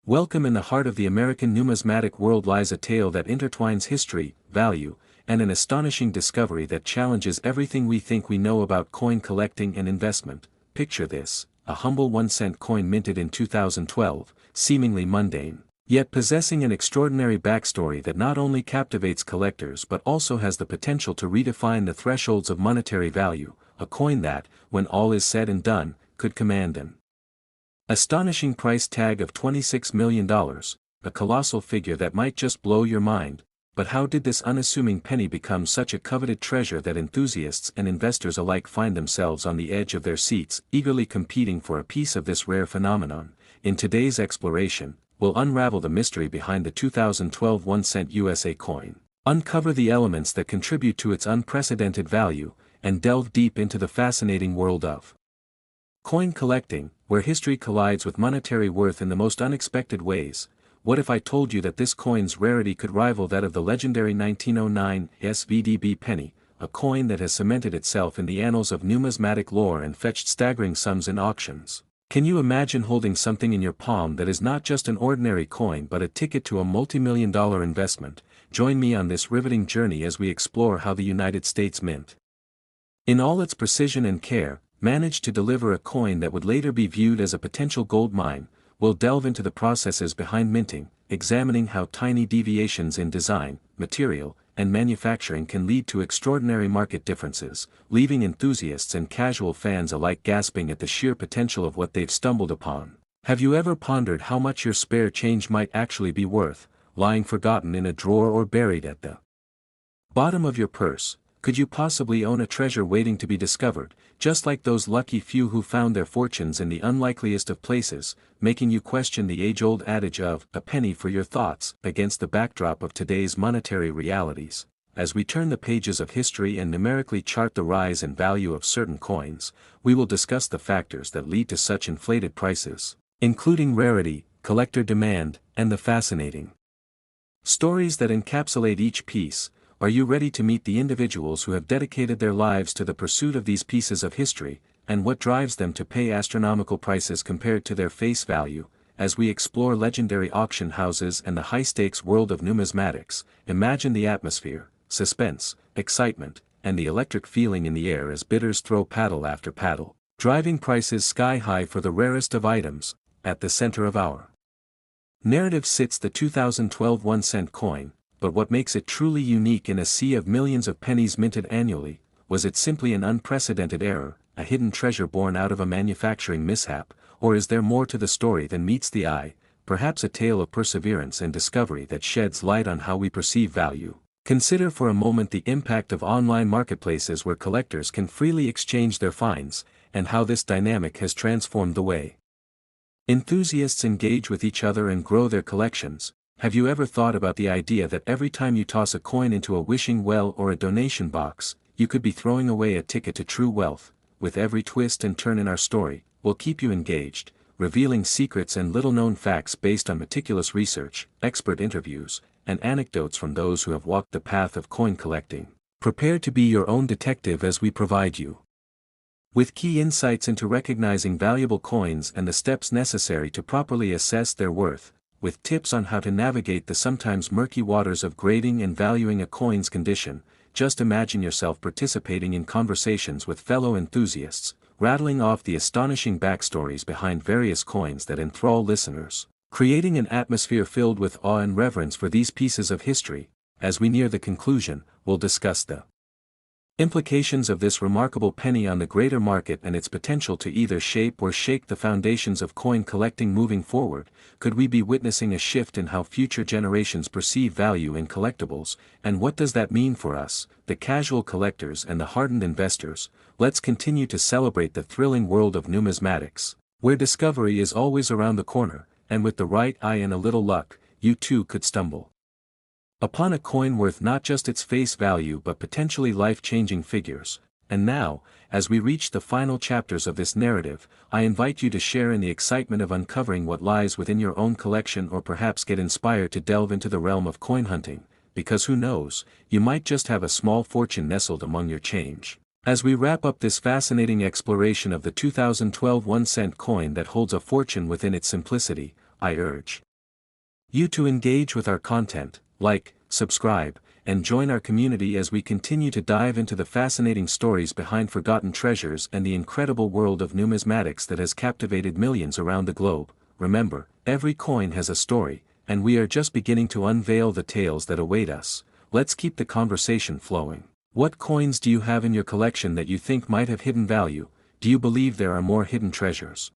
Welcome. In the heart of the American numismatic world lies a tale that intertwines history, value, and an astonishing discovery that challenges everything we think we know about coin collecting and investment. Picture this: a humble 1-cent coin minted in 2012, seemingly mundane, yet possessing an extraordinary backstory that not only captivates collectors but also has the potential to redefine the thresholds of monetary value, a coin that, when all is said and done, could command an astonishing price tag of $26 million, a colossal figure that might just blow your mind. But how did this unassuming penny become such a coveted treasure that enthusiasts and investors alike find themselves on the edge of their seats, eagerly competing for a piece of this rare phenomenon? In today's exploration, we'll unravel the mystery behind the 2012 1-cent USA coin, uncover the elements that contribute to its unprecedented value, and delve deep into the fascinating world of coin collecting, where history collides with monetary worth in the most unexpected ways. What if I told you that this coin's rarity could rival that of the legendary 1909 SVDB penny, a coin that has cemented itself in the annals of numismatic lore and fetched staggering sums in auctions? Can you imagine holding something in your palm that is not just an ordinary coin but a ticket to a multi-million-dollar investment? Join me on this riveting journey as we explore how the United States Mint, in all its precision and care, managed to deliver a coin that would later be viewed as a potential gold mine. We'll delve into the processes behind minting, examining how tiny deviations in design, material, and manufacturing can lead to extraordinary market differences, leaving enthusiasts and casual fans alike gasping at the sheer potential of what they've stumbled upon. Have you ever pondered how much your spare change might actually be worth, lying forgotten in a drawer or buried at the bottom of your purse? Could you possibly own a treasure waiting to be discovered, just like those lucky few who found their fortunes in the unlikeliest of places, making you question the age-old adage of "a penny for your thoughts"? Against the backdrop of today's monetary realities, as we turn the pages of history and numerically chart the rise and value of certain coins, we will discuss the factors that lead to such inflated prices, including rarity, collector demand, and the fascinating stories that encapsulate each piece. Are you ready to meet the individuals who have dedicated their lives to the pursuit of these pieces of history, and what drives them to pay astronomical prices compared to their face value? As we explore legendary auction houses and the high-stakes world of numismatics, imagine the atmosphere, suspense, excitement, and the electric feeling in the air as bidders throw paddle after paddle, driving prices sky-high for the rarest of items. At the center of our narrative sits the 2012 1-cent coin. But what makes it truly unique in a sea of millions of pennies minted annually? Was it simply an unprecedented error, a hidden treasure born out of a manufacturing mishap, or is there more to the story than meets the eye, perhaps a tale of perseverance and discovery that sheds light on how we perceive value? Consider for a moment the impact of online marketplaces where collectors can freely exchange their finds, and how this dynamic has transformed the way enthusiasts engage with each other and grow their collections. Have you ever thought about the idea that every time you toss a coin into a wishing well or a donation box, you could be throwing away a ticket to true wealth? With every twist and turn in our story, we'll keep you engaged, revealing secrets and little-known facts based on meticulous research, expert interviews, and anecdotes from those who have walked the path of coin collecting. Prepare to be your own detective as we provide you with key insights into recognizing valuable coins and the steps necessary to properly assess their worth, with tips on how to navigate the sometimes murky waters of grading and valuing a coin's condition. Just imagine yourself participating in conversations with fellow enthusiasts, rattling off the astonishing backstories behind various coins that enthrall listeners, creating an atmosphere filled with awe and reverence for these pieces of history. As we near the conclusion, we'll discuss the implications of this remarkable penny on the greater market and its potential to either shape or shake the foundations of coin collecting moving forward. Could we be witnessing a shift in how future generations perceive value in collectibles, and what does that mean for us, the casual collectors and the hardened investors? Let's continue to celebrate the thrilling world of numismatics, where discovery is always around the corner, and with the right eye and a little luck, you too could stumble upon a coin worth not just its face value but potentially life-changing figures. And now, as we reach the final chapters of this narrative, I invite you to share in the excitement of uncovering what lies within your own collection, or perhaps get inspired to delve into the realm of coin hunting, because who knows, you might just have a small fortune nestled among your change. As we wrap up this fascinating exploration of the 2012 1-cent coin that holds a fortune within its simplicity, I urge you to engage with our content, like, subscribe, and join our community as we continue to dive into the fascinating stories behind forgotten treasures and the incredible world of numismatics that has captivated millions around the globe. Remember, every coin has a story, and we are just beginning to unveil the tales that await us. Let's keep the conversation flowing. What coins do you have in your collection that you think might have hidden value? Do you believe there are more hidden treasures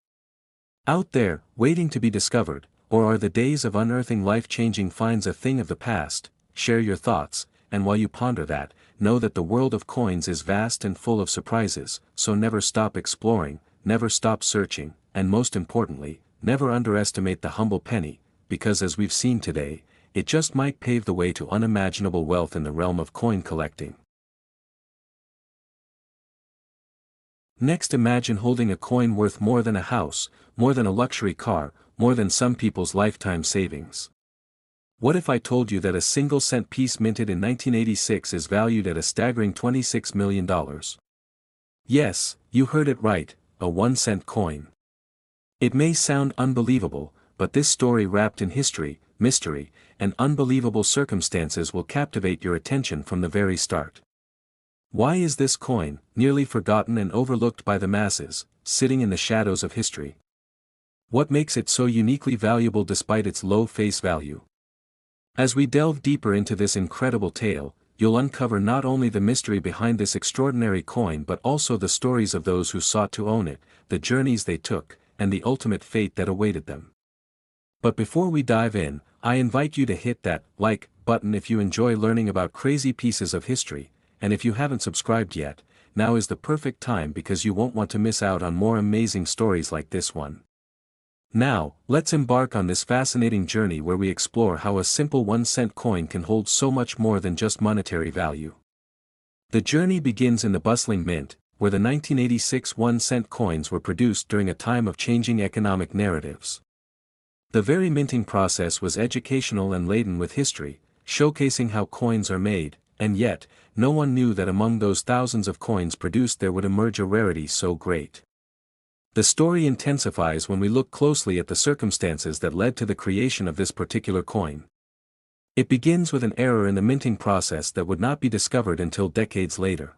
out there, waiting to be discovered, or are the days of unearthing life-changing finds a thing of the past? Share your thoughts, and while you ponder that, know that the world of coins is vast and full of surprises, so never stop exploring, never stop searching, and most importantly, never underestimate the humble penny, because as we've seen today, it just might pave the way to unimaginable wealth in the realm of coin collecting. Next, imagine holding a coin worth more than a house, more than a luxury car, more than some people's lifetime savings. What if I told you that a single cent piece minted in 1986 is valued at a staggering $26 million? Yes, you heard it right, a 1-cent coin. It may sound unbelievable, but this story wrapped in history, mystery, and unbelievable circumstances will captivate your attention from the very start. Why is this coin, nearly forgotten and overlooked by the masses, sitting in the shadows of history? What makes it so uniquely valuable despite its low face value? As we delve deeper into this incredible tale, you'll uncover not only the mystery behind this extraordinary coin but also the stories of those who sought to own it, the journeys they took, and the ultimate fate that awaited them. But before we dive in, I invite you to hit that like button if you enjoy learning about crazy pieces of history, and if you haven't subscribed yet, now is the perfect time because you won't want to miss out on more amazing stories like this one. Now, let's embark on this fascinating journey where we explore how a simple 1-cent coin can hold so much more than just monetary value. The journey begins in the bustling mint, where the 1986 1-cent coins were produced during a time of changing economic narratives. The very minting process was educational and laden with history, showcasing how coins are made, and yet, no one knew that among those thousands of coins produced there would emerge a rarity so great. The story intensifies when we look closely at the circumstances that led to the creation of this particular coin. It begins with an error in the minting process that would not be discovered until decades later.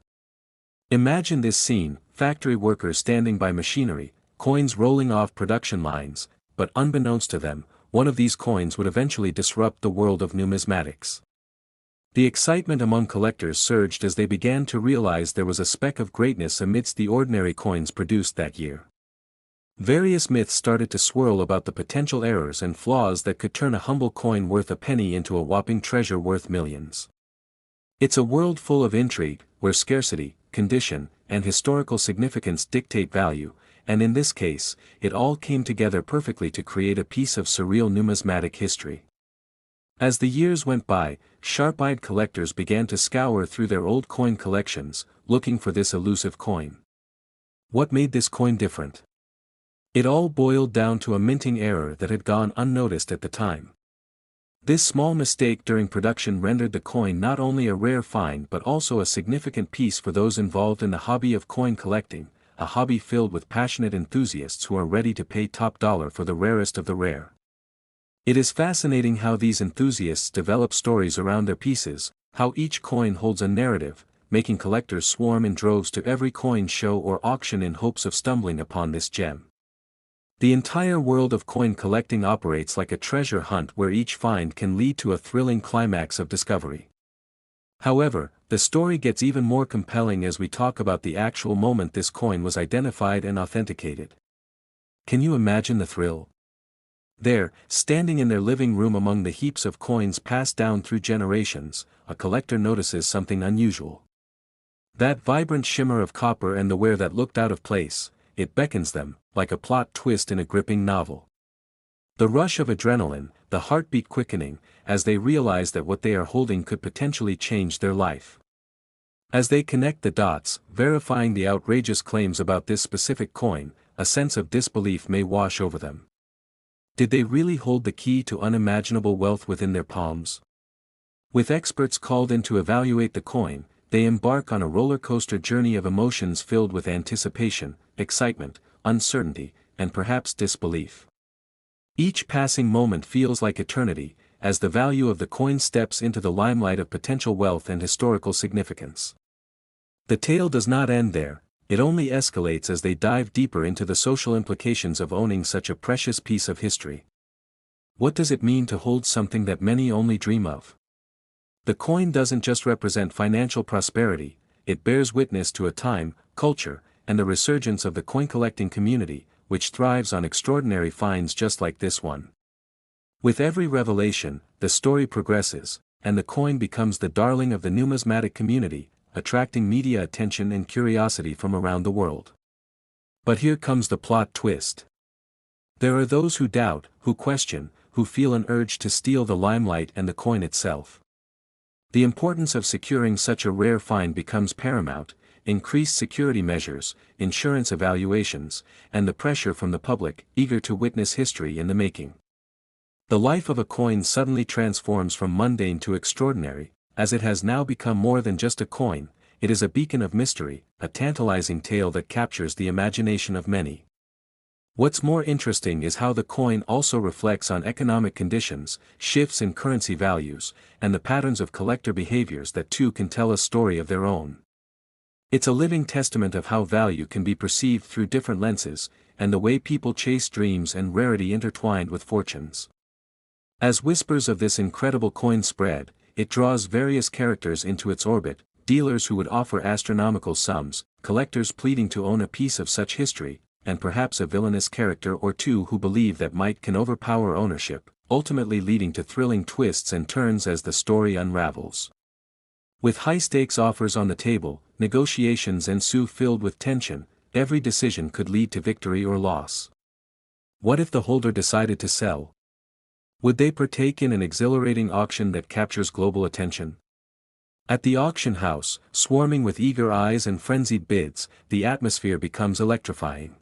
Imagine this scene: factory workers standing by machinery, coins rolling off production lines, but unbeknownst to them, one of these coins would eventually disrupt the world of numismatics. The excitement among collectors surged as they began to realize there was a speck of greatness amidst the ordinary coins produced that year. Various myths started to swirl about the potential errors and flaws that could turn a humble coin worth a penny into a whopping treasure worth millions. It's a world full of intrigue, where scarcity, condition, and historical significance dictate value, and in this case, it all came together perfectly to create a piece of surreal numismatic history. As the years went by, sharp-eyed collectors began to scour through their old coin collections, looking for this elusive coin. What made this coin different? It all boiled down to a minting error that had gone unnoticed at the time. This small mistake during production rendered the coin not only a rare find but also a significant piece for those involved in the hobby of coin collecting, a hobby filled with passionate enthusiasts who are ready to pay top dollar for the rarest of the rare. It is fascinating how these enthusiasts develop stories around their pieces, how each coin holds a narrative, making collectors swarm in droves to every coin show or auction in hopes of stumbling upon this gem. The entire world of coin collecting operates like a treasure hunt where each find can lead to a thrilling climax of discovery. However, the story gets even more compelling as we talk about the actual moment this coin was identified and authenticated. Can you imagine the thrill? There, standing in their living room among the heaps of coins passed down through generations, a collector notices something unusual. That vibrant shimmer of copper and the wear that looked out of place, it beckons them, like a plot twist in a gripping novel. The rush of adrenaline, the heartbeat quickening, as they realize that what they are holding could potentially change their life. As they connect the dots, verifying the outrageous claims about this specific coin, a sense of disbelief may wash over them. Did they really hold the key to unimaginable wealth within their palms? With experts called in to evaluate the coin, they embark on a roller coaster journey of emotions filled with anticipation, excitement, uncertainty, and perhaps disbelief. Each passing moment feels like eternity, as the value of the coin steps into the limelight of potential wealth and historical significance. The tale does not end there, it only escalates as they dive deeper into the social implications of owning such a precious piece of history. What does it mean to hold something that many only dream of? The coin doesn't just represent financial prosperity, it bears witness to a time, culture, and the resurgence of the coin-collecting community, which thrives on extraordinary finds just like this one. With every revelation, the story progresses, and the coin becomes the darling of the numismatic community, attracting media attention and curiosity from around the world. But here comes the plot twist. There are those who doubt, who question, who feel an urge to steal the limelight and the coin itself. The importance of securing such a rare find becomes paramount: increased security measures, insurance evaluations, and the pressure from the public, eager to witness history in the making. The life of a coin suddenly transforms from mundane to extraordinary, as it has now become more than just a coin, it is a beacon of mystery, a tantalizing tale that captures the imagination of many. What's more interesting is how the coin also reflects on economic conditions, shifts in currency values, and the patterns of collector behaviors that too can tell a story of their own. It's a living testament of how value can be perceived through different lenses, and the way people chase dreams and rarity intertwined with fortunes. As whispers of this incredible coin spread, it draws various characters into its orbit: dealers who would offer astronomical sums, collectors pleading to own a piece of such history, and perhaps a villainous character or two who believe that might can overpower ownership, ultimately leading to thrilling twists and turns as the story unravels. With high-stakes offers on the table, negotiations ensue filled with tension. Every decision could lead to victory or loss. What if the holder decided to sell? Would they partake in an exhilarating auction that captures global attention? At the auction house, swarming with eager eyes and frenzied bids, the atmosphere becomes electrifying.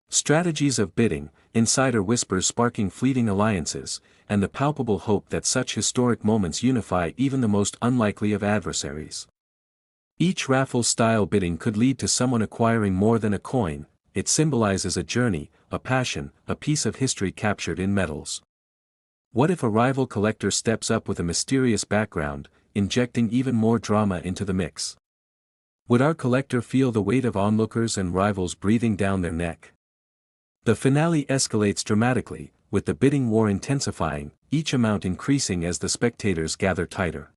Strategies of bidding, insider whispers sparking fleeting alliances, and the palpable hope that such historic moments unify even the most unlikely of adversaries. Each raffle-style bidding could lead to someone acquiring more than a coin. It symbolizes a journey, a passion, a piece of history captured in metals. What if a rival collector steps up with a mysterious background, injecting even more drama into the mix? Would our collector feel the weight of onlookers and rivals breathing down their neck? The finale escalates dramatically, with the bidding war intensifying, each amount increasing as the spectators gather tighter.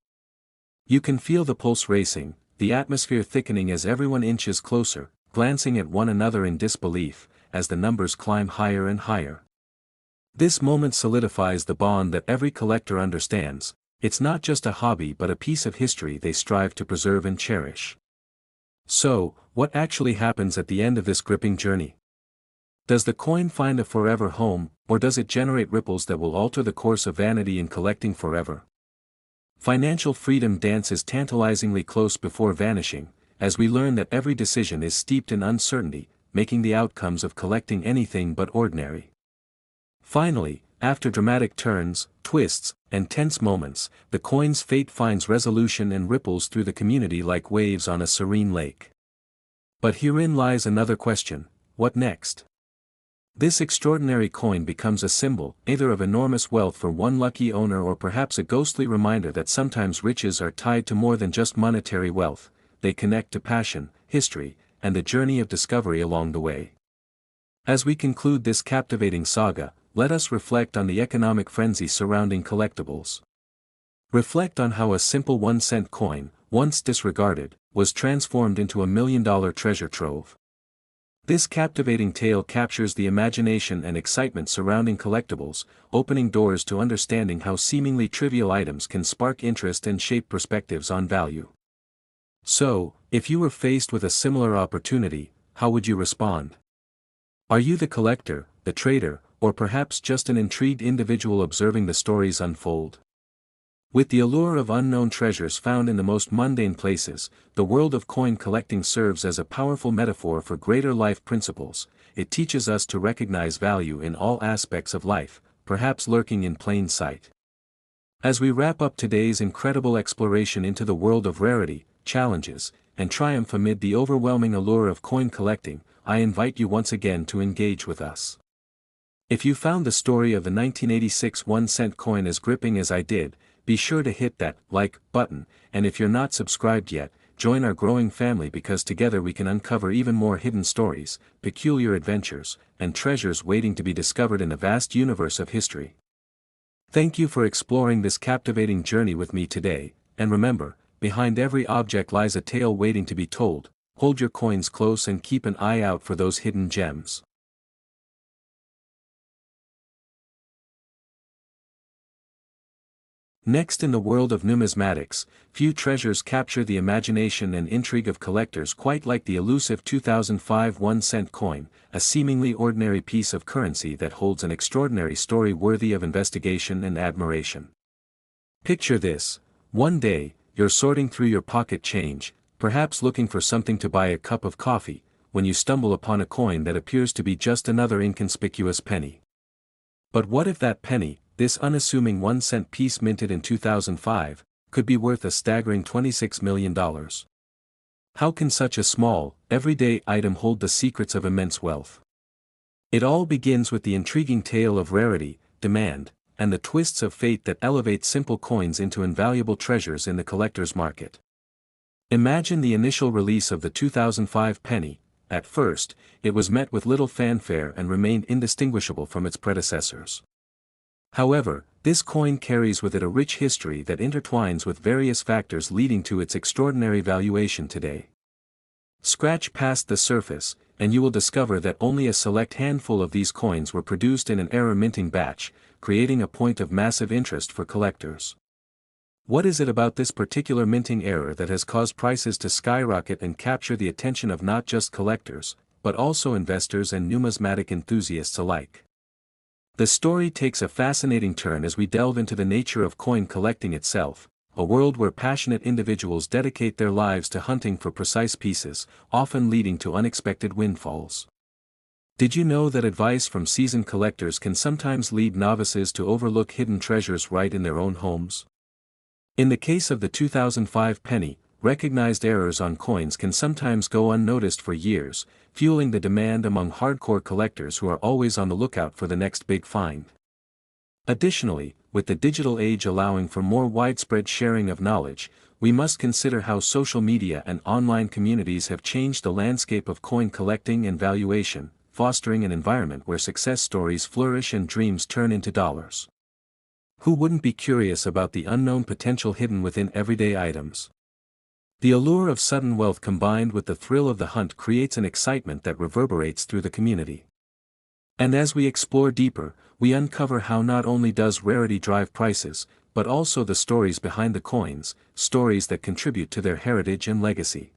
You can feel the pulse racing, the atmosphere thickening as everyone inches closer, glancing at one another in disbelief, as the numbers climb higher and higher. This moment solidifies the bond that every collector understands: it's not just a hobby but a piece of history they strive to preserve and cherish. So, what actually happens at the end of this gripping journey? Does the coin find a forever home, or does it generate ripples that will alter the course of vanity in collecting forever? Financial freedom dances tantalizingly close before vanishing, as we learn that every decision is steeped in uncertainty, making the outcomes of collecting anything but ordinary. Finally, after dramatic turns, twists, and tense moments, the coin's fate finds resolution and ripples through the community like waves on a serene lake. But herein lies another question: what next? This extraordinary coin becomes a symbol, either of enormous wealth for one lucky owner or perhaps a ghostly reminder that sometimes riches are tied to more than just monetary wealth. They connect to passion, history, and the journey of discovery along the way. As we conclude this captivating saga, let us reflect on the economic frenzy surrounding collectibles. Reflect on how a simple 1-cent coin, once disregarded, was transformed into a million-dollar treasure trove. This captivating tale captures the imagination and excitement surrounding collectibles, opening doors to understanding how seemingly trivial items can spark interest and shape perspectives on value. So, if you were faced with a similar opportunity, how would you respond? Are you the collector, the trader, or perhaps just an intrigued individual observing the stories unfold? With the allure of unknown treasures found in the most mundane places, the world of coin collecting serves as a powerful metaphor for greater life principles. It teaches us to recognize value in all aspects of life, perhaps lurking in plain sight. As we wrap up today's incredible exploration into the world of rarity, challenges, and triumph amid the overwhelming allure of coin collecting, I invite you once again to engage with us. If you found the story of the 1986 1-cent coin as gripping as I did, be sure to hit that like button, and if you're not subscribed yet, join our growing family because together we can uncover even more hidden stories, peculiar adventures, and treasures waiting to be discovered in the vast universe of history. Thank you for exploring this captivating journey with me today, and remember, behind every object lies a tale waiting to be told. Hold your coins close and keep an eye out for those hidden gems. Next, in the world of numismatics, few treasures capture the imagination and intrigue of collectors quite like the elusive 2005 1-cent coin, a seemingly ordinary piece of currency that holds an extraordinary story worthy of investigation and admiration. Picture this: one day, you're sorting through your pocket change, perhaps looking for something to buy a cup of coffee, when you stumble upon a coin that appears to be just another inconspicuous penny. But what if that penny, this unassuming 1-cent piece minted in 2005, could be worth a staggering $26 million? How can such a small, everyday item hold the secrets of immense wealth? It all begins with the intriguing tale of rarity, demand, and the twists of fate that elevate simple coins into invaluable treasures in the collector's market. Imagine the initial release of the 2005 penny. At first, it was met with little fanfare and remained indistinguishable from its predecessors. However, this coin carries with it a rich history that intertwines with various factors leading to its extraordinary valuation today. Scratch past the surface, and you will discover that only a select handful of these coins were produced in an error minting batch, creating a point of massive interest for collectors. What is it about this particular minting error that has caused prices to skyrocket and capture the attention of not just collectors, but also investors and numismatic enthusiasts alike? The story takes a fascinating turn as we delve into the nature of coin collecting itself, a world where passionate individuals dedicate their lives to hunting for precise pieces, often leading to unexpected windfalls. Did you know that advice from seasoned collectors can sometimes lead novices to overlook hidden treasures right in their own homes? In the case of the 2005 penny, recognized errors on coins can sometimes go unnoticed for years, fueling the demand among hardcore collectors who are always on the lookout for the next big find. Additionally, with the digital age allowing for more widespread sharing of knowledge, we must consider how social media and online communities have changed the landscape of coin collecting and valuation, fostering an environment where success stories flourish and dreams turn into dollars. Who wouldn't be curious about the unknown potential hidden within everyday items? The allure of sudden wealth combined with the thrill of the hunt creates an excitement that reverberates through the community. And as we explore deeper, we uncover how not only does rarity drive prices, but also the stories behind the coins, stories that contribute to their heritage and legacy.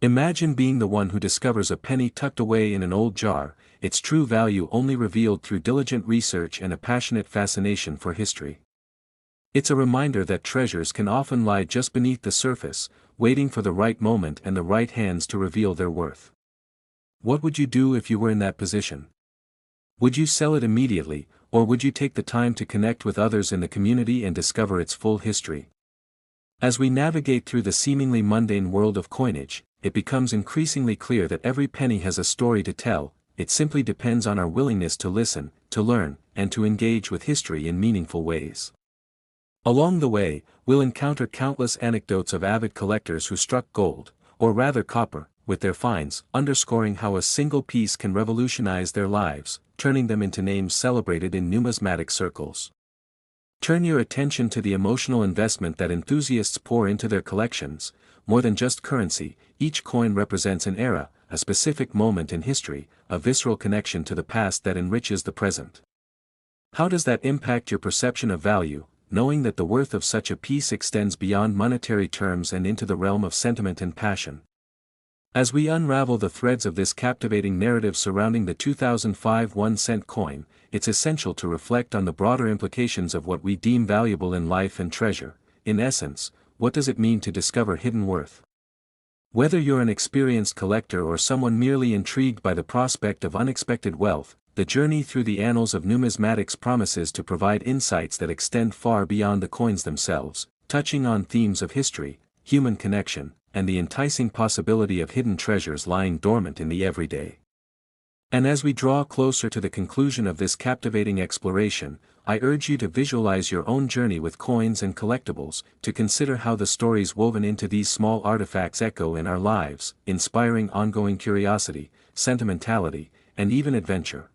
Imagine being the one who discovers a penny tucked away in an old jar, its true value only revealed through diligent research and a passionate fascination for history. It's a reminder that treasures can often lie just beneath the surface, waiting for the right moment and the right hands to reveal their worth. What would you do if you were in that position? Would you sell it immediately, or would you take the time to connect with others in the community and discover its full history? As we navigate through the seemingly mundane world of coinage, it becomes increasingly clear that every penny has a story to tell. It simply depends on our willingness to listen, to learn, and to engage with history in meaningful ways. Along the way, we'll encounter countless anecdotes of avid collectors who struck gold, or rather copper, with their finds, underscoring how a single piece can revolutionize their lives, turning them into names celebrated in numismatic circles. Turn your attention to the emotional investment that enthusiasts pour into their collections. More than just currency, each coin represents an era, a specific moment in history, a visceral connection to the past that enriches the present. How does that impact your perception of value, knowing that the worth of such a piece extends beyond monetary terms and into the realm of sentiment and passion? As we unravel the threads of this captivating narrative surrounding the 2005 1-cent coin, it's essential to reflect on the broader implications of what we deem valuable in life and treasure. In essence, what does it mean to discover hidden worth? Whether you're an experienced collector or someone merely intrigued by the prospect of unexpected wealth, the journey through the annals of numismatics promises to provide insights that extend far beyond the coins themselves, touching on themes of history, human connection, and the enticing possibility of hidden treasures lying dormant in the everyday. And as we draw closer to the conclusion of this captivating exploration, I urge you to visualize your own journey with coins and collectibles, to consider how the stories woven into these small artifacts echo in our lives, inspiring ongoing curiosity, sentimentality, and even adventure.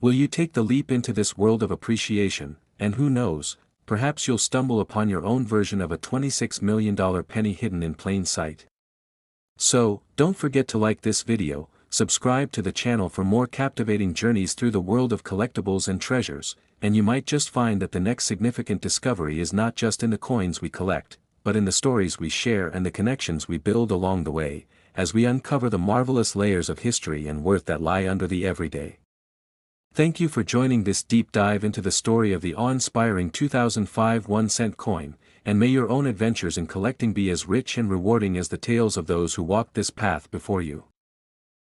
Will you take the leap into this world of appreciation, and who knows, perhaps you'll stumble upon your own version of a $26 million penny hidden in plain sight. So, don't forget to like this video, subscribe to the channel for more captivating journeys through the world of collectibles and treasures, and you might just find that the next significant discovery is not just in the coins we collect, but in the stories we share and the connections we build along the way, as we uncover the marvelous layers of history and worth that lie under the everyday. Thank you for joining this deep dive into the story of the awe-inspiring 2005 1-cent coin, and may your own adventures in collecting be as rich and rewarding as the tales of those who walked this path before you.